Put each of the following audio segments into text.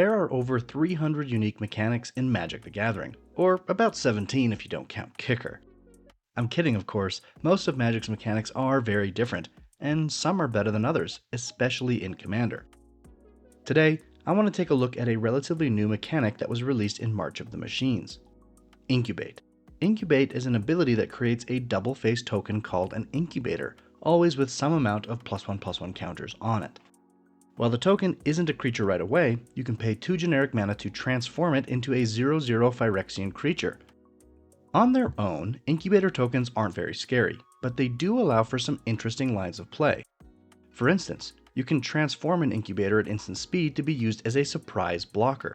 There are over 300 unique mechanics in Magic the Gathering, or about 17 if you don't count Kicker. I'm kidding, of course. Most of Magic's mechanics are very different, and some are better than others, especially in Commander. Today, I want to take a look at a relatively new mechanic that was released in March of the Machines. Incubate. Incubate is an ability that creates a double-faced token called an Incubator, always with some amount of +1/+1 counters on it. While the token isn't a creature right away, you can pay 2 generic mana to transform it into a 0/0 Phyrexian creature. On their own, Incubator tokens aren't very scary, but they do allow for some interesting lines of play. For instance, you can transform an Incubator at instant speed to be used as a surprise blocker.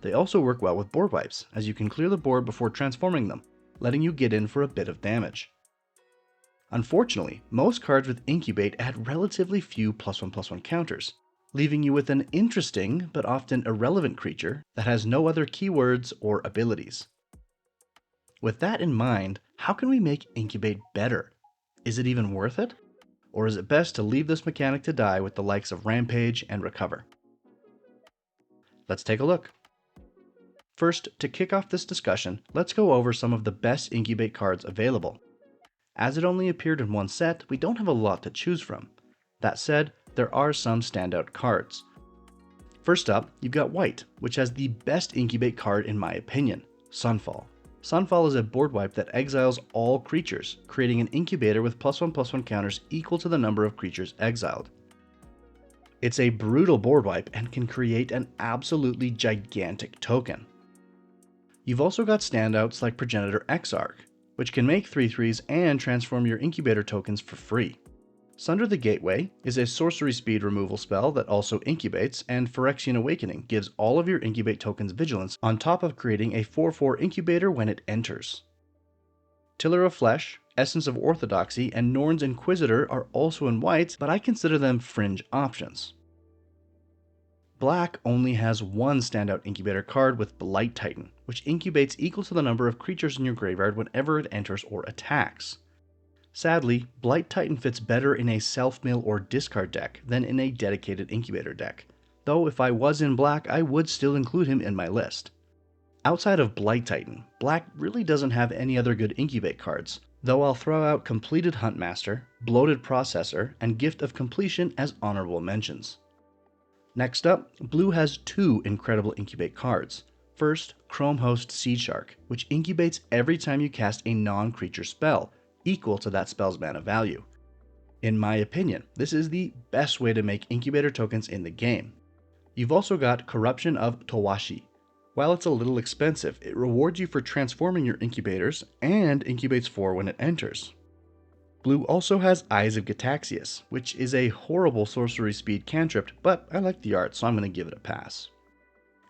They also work well with board wipes, as you can clear the board before transforming them, letting you get in for a bit of damage. Unfortunately, most cards with Incubate add relatively few +1/+1 counters, leaving you with an interesting but often irrelevant creature that has no other keywords or abilities. With that in mind, how can we make Incubate better? Is it even worth it? Or is it best to leave this mechanic to die with the likes of Rampage and Recover? Let's take a look. First, to kick off this discussion, let's go over some of the best Incubate cards available. As it only appeared in one set, we don't have a lot to choose from. That said, there are some standout cards. First up, you've got White, which has the best Incubate card in my opinion, Sunfall. Sunfall is a board wipe that exiles all creatures, creating an Incubator with +1/+1 counters equal to the number of creatures exiled. It's a brutal board wipe and can create an absolutely gigantic token. You've also got standouts like Progenitor Exarch, which can make 3/3s and transform your Incubator tokens for free. Sunder the Gateway is a sorcery speed removal spell that also incubates, and Phyrexian Awakening gives all of your Incubate tokens vigilance on top of creating a 4/4 Incubator when it enters. Tiller of Flesh, Essence of Orthodoxy, and Norn's Inquisitor are also in white, but I consider them fringe options. Black only has one standout Incubator card with Blight Titan, which incubates equal to the number of creatures in your graveyard whenever it enters or attacks. Sadly, Blight Titan fits better in a self-mill or discard deck than in a dedicated Incubator deck, though if I was in black, I would still include him in my list. Outside of Blight Titan, black really doesn't have any other good Incubate cards, though I'll throw out Completed Huntmaster, Bloated Processor, and Gift of Completion as honorable mentions. Next up, blue has 2 incredible Incubate cards. First, Chrome Host Seed Shark, which incubates every time you cast a non-creature spell, equal to that spell's mana value. In my opinion, this is the best way to make Incubator tokens in the game. You've also got Corruption of Towashi. While it's a little expensive, it rewards you for transforming your Incubators and incubates 4 when it enters. Blue also has Eyes of Gitaxias, which is a horrible sorcery speed cantrip, but I like the art, so I'm going to give it a pass.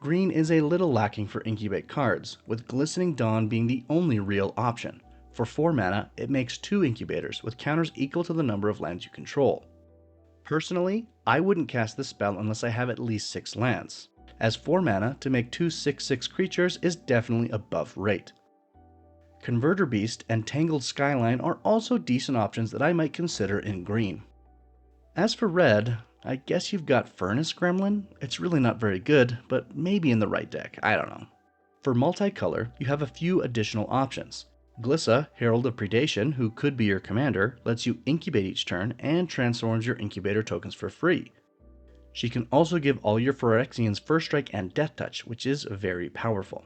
Green is a little lacking for Incubate cards, with Glistening Dawn being the only real option. For 4 mana, it makes 2 Incubators with counters equal to the number of lands you control. Personally, I wouldn't cast this spell unless I have at least 6 lands, as 4 mana to make 2 6/6 creatures is definitely above rate. Converter Beast and Tangled Skyline are also decent options that I might consider in green. As for red, I guess you've got Furnace Gremlin. It's really not very good, but maybe in the right deck, I don't know. For multicolor, you have a few additional options. Glissa, Herald of Predation, who could be your commander, lets you incubate each turn and transforms your Incubator tokens for free. She can also give all your Phyrexians First Strike and Death Touch, which is very powerful.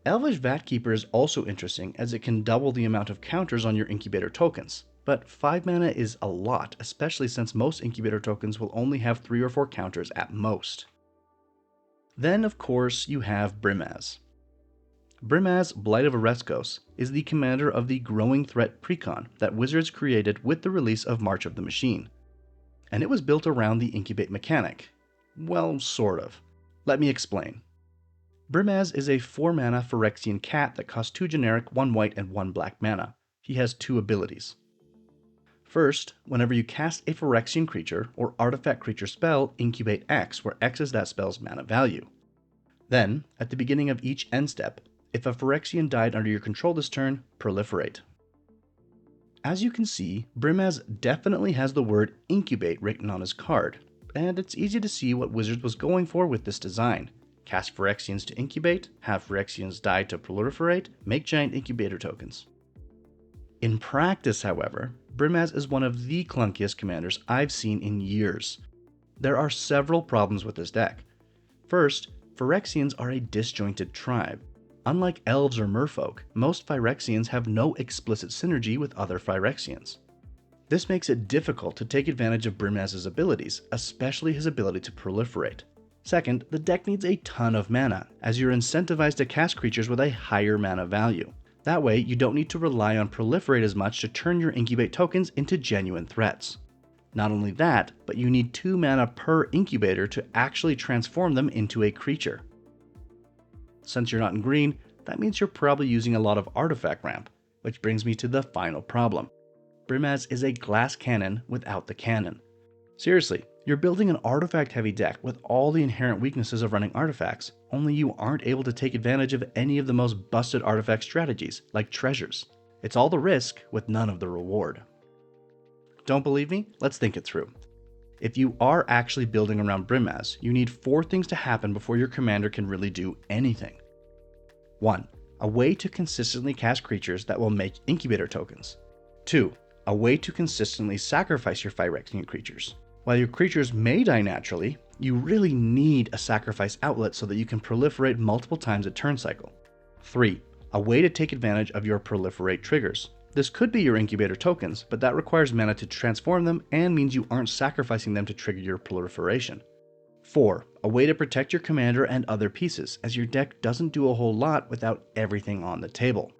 Elvish Vatkeeper is also interesting as it can double the amount of counters on your Incubator tokens, but 5 mana is a lot, especially since most Incubator tokens will only have 3 or 4 counters at most. Then, of course, you have Brimaz. Brimaz, Blight of Oreskos, is the commander of the Growing Threat Precon that Wizards created with the release of March of the Machine. And it was built around the Incubate mechanic. Well, sort of. Let me explain. Brimaz is a 4 mana Phyrexian cat that costs 2 generic, 1 white, and 1 black mana. He has 2 abilities. First, whenever you cast a Phyrexian creature or artifact creature spell, incubate X, where X is that spell's mana value. Then, at the beginning of each end step, if a Phyrexian died under your control this turn, proliferate. As you can see, Brimaz definitely has the word incubate written on his card, and it's easy to see what Wizards was going for with this design. Cast Phyrexians to incubate, have Phyrexians die to proliferate, make giant incubator tokens. In practice, however, Brimaz is one of the clunkiest commanders I've seen in years. There are several problems with this deck. First, Phyrexians are a disjointed tribe. Unlike elves or merfolk, most Phyrexians have no explicit synergy with other Phyrexians. This makes it difficult to take advantage of Brimaz's abilities, especially his ability to proliferate. Second, the deck needs a ton of mana, as you're incentivized to cast creatures with a higher mana value. That way, you don't need to rely on proliferate as much to turn your incubate tokens into genuine threats. Not only that, but you need 2 mana per incubator to actually transform them into a creature. Since you're not in green, that means you're probably using a lot of artifact ramp, which brings me to the final problem. Brimaz is a glass cannon without the cannon. Seriously, you're building an artifact-heavy deck with all the inherent weaknesses of running artifacts, only you aren't able to take advantage of any of the most busted artifact strategies, like treasures. It's all the risk with none of the reward. Don't believe me? Let's think it through. If you are actually building around Brimaz, you need 4 things to happen before your commander can really do anything. 1. A way to consistently cast creatures that will make incubator tokens. 2. A way to consistently sacrifice your Phyrexian creatures. While your creatures may die naturally, you really need a sacrifice outlet so that you can proliferate multiple times a turn cycle. 3. A way to take advantage of your proliferate triggers. This could be your incubator tokens, but that requires mana to transform them and means you aren't sacrificing them to trigger your proliferation. 4. A way to protect your commander and other pieces, as your deck doesn't do a whole lot without everything on the table.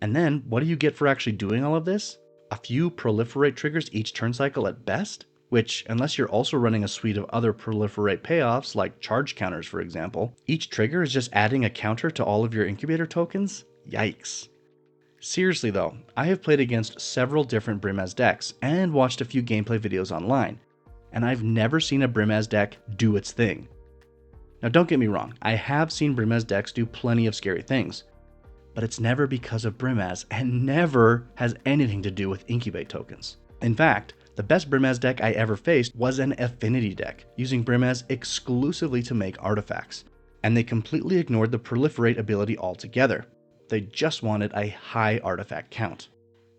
And then, what do you get for actually doing all of this? A few proliferate triggers each turn cycle at best? Which, unless you're also running a suite of other proliferate payoffs, like charge counters for example, each trigger is just adding a counter to all of your incubator tokens? Yikes. Seriously though, I have played against several different Brimaz decks and watched a few gameplay videos online, and I've never seen a Brimaz deck do its thing. Now don't get me wrong, I have seen Brimaz decks do plenty of scary things, but it's never because of Brimaz and never has anything to do with incubate tokens. In fact, the best Brimaz deck I ever faced was an affinity deck, using Brimaz exclusively to make artifacts, and they completely ignored the proliferate ability altogether. They just wanted a high artifact count.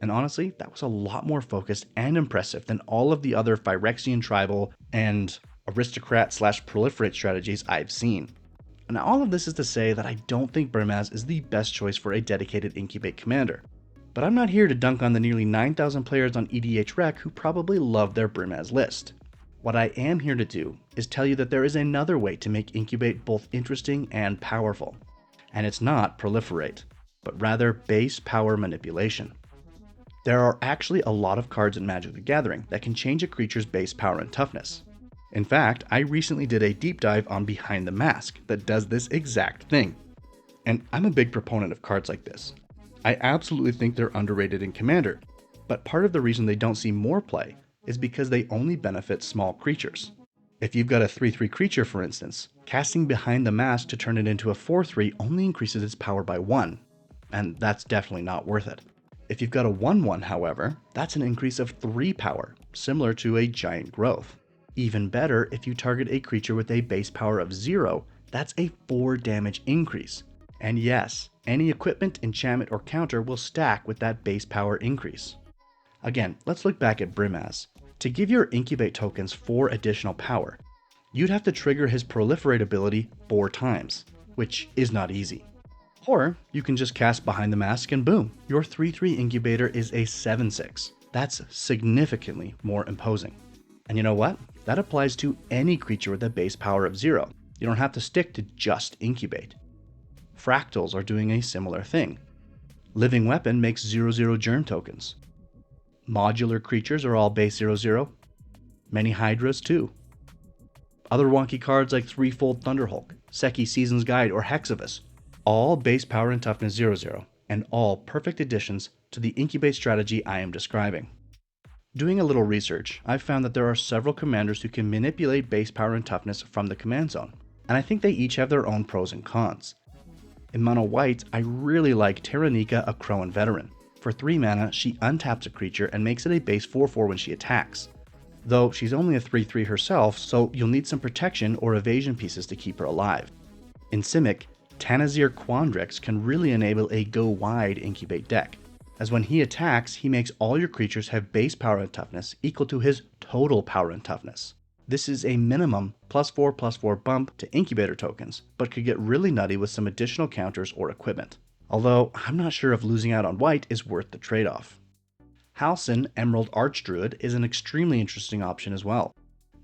And honestly, that was a lot more focused and impressive than all of the other Phyrexian tribal and aristocrat/proliferate strategies I've seen. And all of this is to say that I don't think Brimaz is the best choice for a dedicated incubate commander. But I'm not here to dunk on the nearly 9,000 players on EDH Rec who probably love their Brimaz list. What I am here to do is tell you that there is another way to make incubate both interesting and powerful. And it's not proliferate, but rather base power manipulation. There are actually a lot of cards in Magic the Gathering that can change a creature's base power and toughness. In fact, I recently did a deep dive on Behind the Mask that does this exact thing. And I'm a big proponent of cards like this. I absolutely think they're underrated in Commander, but part of the reason they don't see more play is because they only benefit small creatures. If you've got a 3/3 creature for instance, casting Behind the Mask to turn it into a 4/3 only increases its power by 1, and that's definitely not worth it. If you've got a 1/1 however, that's an increase of 3 power, similar to a giant growth. Even better, if you target a creature with a base power of 0, that's a 4 damage increase. And yes, any equipment, enchantment, or counter will stack with that base power increase. Again, let's look back at Brimaz. To give your incubate tokens 4 additional power, you'd have to trigger his proliferate ability 4 times, which is not easy. Or you can just cast Behind the Mask and boom, your 3/3 incubator is a 7/6. That's significantly more imposing. And you know what? That applies to any creature with a base power of 0. You don't have to stick to just incubate. Fractals are doing a similar thing. Living Weapon makes 0/0 germ tokens. Modular creatures are all base 0/0. Many Hydras too. Other wonky cards like Threefold Thunderhulk, Seki Season's Guide, or Hexavus, all base power and toughness 0/0, and all perfect additions to the incubate strategy I am describing. Doing a little research, I've found that there are several commanders who can manipulate base power and toughness from the command zone, and I think they each have their own pros and cons. In mono white, I really like Taranika, a Crowan Veteran. For 3 mana, she untaps a creature and makes it a base 4/4 when she attacks. though she's only a 3/3 herself, so you'll need some protection or evasion pieces to keep her alive. In Simic, Tanazir Quandrix can really enable a go-wide Incubate deck, as when he attacks, he makes all your creatures have base power and toughness equal to his total power and toughness. This is a minimum +4/+4 bump to Incubator tokens, but could get really nutty with some additional counters or equipment. Although, I'm not sure if losing out on white is worth the trade-off. Halsin, Emerald Archdruid, is an extremely interesting option as well.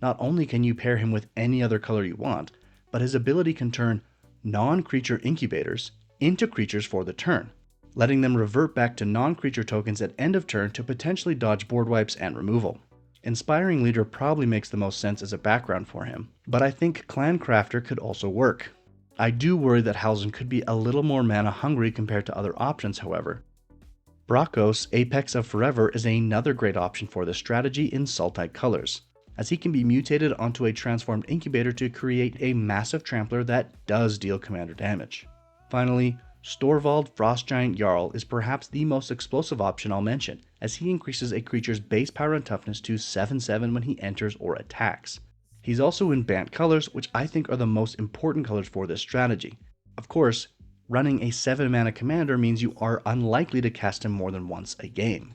Not only can you pair him with any other color you want, but his ability can turn non-creature incubators into creatures for the turn, letting them revert back to non-creature tokens at end of turn to potentially dodge board wipes and removal. Inspiring Leader probably makes the most sense as a background for him, but I think Clan Crafter could also work. I do worry that Halsin could be a little more mana hungry compared to other options, however. Brakos, Apex of Forever, is another great option for this strategy in Sultite colors, as he can be mutated onto a transformed incubator to create a massive trampler that does deal commander damage. Finally, Storvald Frostgiant Jarl is perhaps the most explosive option I'll mention, as he increases a creature's base power and toughness to 7/7 when he enters or attacks. He's also in Bant colors, which I think are the most important colors for this strategy. Of course, running a 7 mana commander means you are unlikely to cast him more than once a game.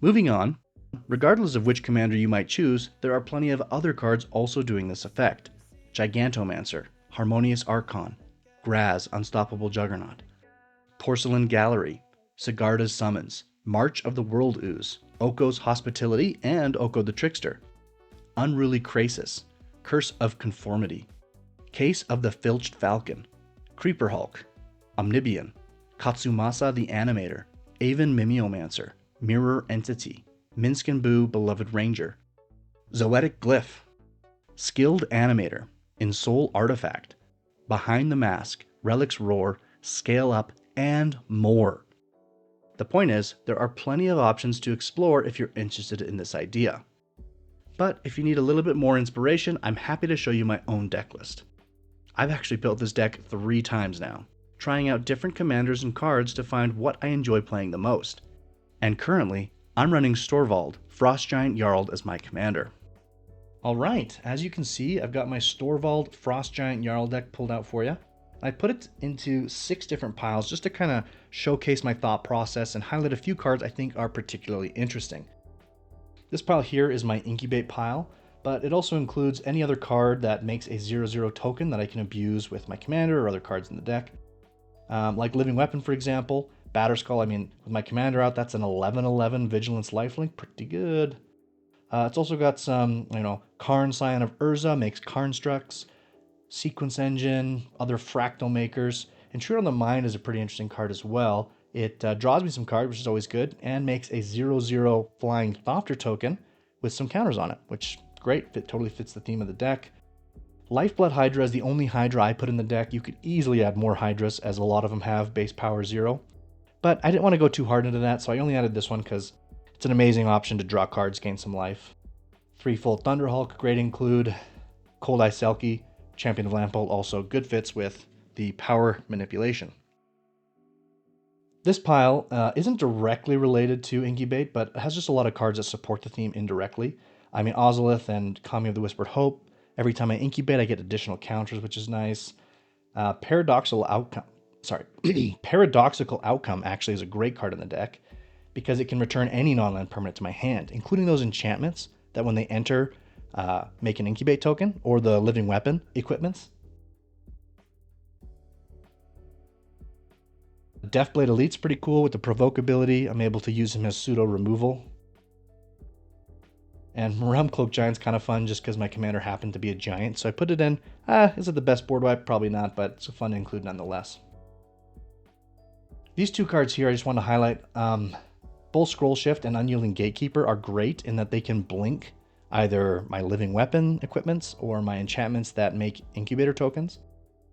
Moving on, regardless of which commander you might choose, there are plenty of other cards also doing this effect. Gigantomancer, Harmonious Archon, Graz, Unstoppable Juggernaut, Porcelain Gallery, Sigarda's Summons, March of the World Ooze, Oko's Hospitality, and Oko the Trickster, Unruly Krasis, Curse of Conformity, Case of the Filched Falcon, Creeper Hulk, Omnibian, Katsumasa the Animator, Aven Mimeomancer, Mirror Entity, Minskin Boo Beloved Ranger, Zoetic Glyph, Skilled Animator, Ensoul Artifact, Behind the Mask, Relic's Roar, Scale Up, and more. The point is, there are plenty of options to explore if you're interested in this idea. But if you need a little bit more inspiration, I'm happy to show you my own deck list. I've actually built this deck 3 times now, trying out different commanders and cards to find what I enjoy playing the most. And currently, I'm running Storvald, Frostgiant Jarl as my commander. Alright, as you can see, I've got my Storvald Frostgiant Jarl deck pulled out for you. I put it into 6 different piles just to kind of showcase my thought process and highlight a few cards I think are particularly interesting. This pile here is my Incubate pile, but it also includes any other card that makes a 0/0 token that I can abuse with my commander or other cards in the deck. Like Living Weapon, for example. Batterskull, with my commander out, that's an 11/11 Vigilance Lifelink, pretty good. It's also got some, Karn Scion of Urza makes Karnstructs, Sequence Engine, other Fractal Makers. Intrude on the Mind is a pretty interesting card as well. It draws me some cards, which is always good, and makes a 0/0 Flying Thopter token with some counters on it, which great, it totally fits the theme of the deck. Lifeblood Hydra is the only Hydra I put in the deck. You could easily add more Hydras, as a lot of them have base power 0. But I didn't want to go too hard into that, so I only added this one because it's an amazing option to draw cards, gain some life. 3-fold Thunderhulk, great include. Cold Eye Selkie, Champion of Lampbolt, also good fits with the power manipulation. This pile isn't directly related to Incubate, but it has just a lot of cards that support the theme indirectly. Ozolith and Kami of the Whispered Hope. Every time I Incubate, I get additional counters, which is nice. Paradoxical Outcome actually is a great card in the deck because it can return any non-land permanent to my hand, including those enchantments that when they enter make an Incubate token, or the Living Weapon equipments. Deathblade Elite's pretty cool with the Provoke ability. I'm able to use him as pseudo removal. And Realmcloak Giant's kind of fun just because my commander happened to be a giant, so I put it in. Is it the best board wipe? Probably not, but it's fun to include nonetheless. These 2 cards here I just want to highlight. Both Scroll Shift and Unyielding Gatekeeper are great in that they can blink either my Living Weapon equipments or my enchantments that make Incubator tokens.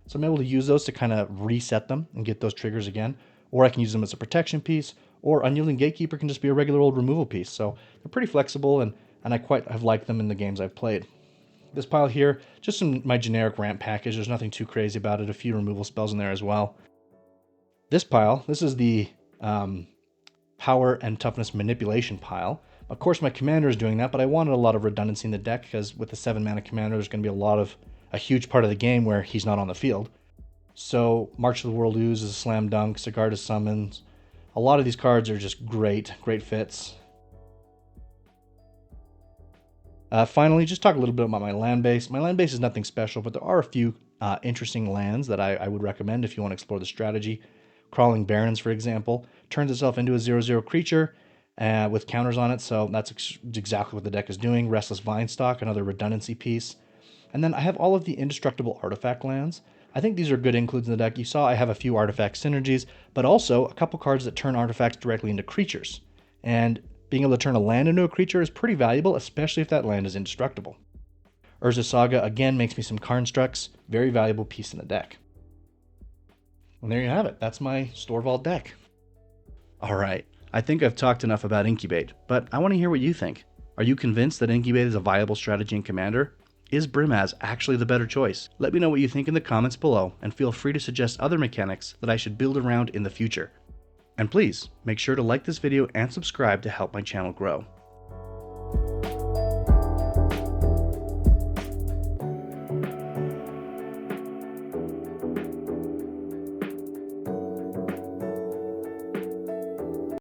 So I'm able to use those to kind of reset them and get those triggers again. Or I can use them as a protection piece, or Unyielding Gatekeeper can just be a regular old removal piece. So they're pretty flexible, and I quite have liked them in the games I've played. This pile here, just my generic ramp package. There's nothing too crazy about it. A few removal spells in there as well. This pile, this is the power and toughness manipulation pile. Of course, my commander is doing that, but I wanted a lot of redundancy in the deck because with the 7-mana commander, there's going to be a huge part of the game where he's not on the field. So March of the World Ooze is a slam dunk, Cigar to Summons. A lot of these cards are just great fits. Finally, just talk a little bit about my land base. My land base is nothing special, but there are a few interesting lands that I would recommend if you want to explore the strategy. Crawling Barrens, for example, turns itself into a 0/0 creature with counters on it, so that's exactly what the deck is doing. Restless Vinestock, another redundancy piece. And then I have all of the indestructible artifact lands. I think these are good includes in the deck. You saw I have a few artifact synergies, but also a couple cards that turn artifacts directly into creatures. And being able to turn a land into a creature is pretty valuable, especially if that land is indestructible. Urza Saga again makes me some Karnstructs, very valuable piece in the deck. And there you have it. That's my Storvald deck. Alright, I think I've talked enough about Incubate, but I want to hear what you think. Are you convinced that Incubate is a viable strategy in Commander? Is Brimaz actually the better choice? Let me know what you think in the comments below, and feel free to suggest other mechanics that I should build around in the future. And please, make sure to like this video and subscribe to help my channel grow.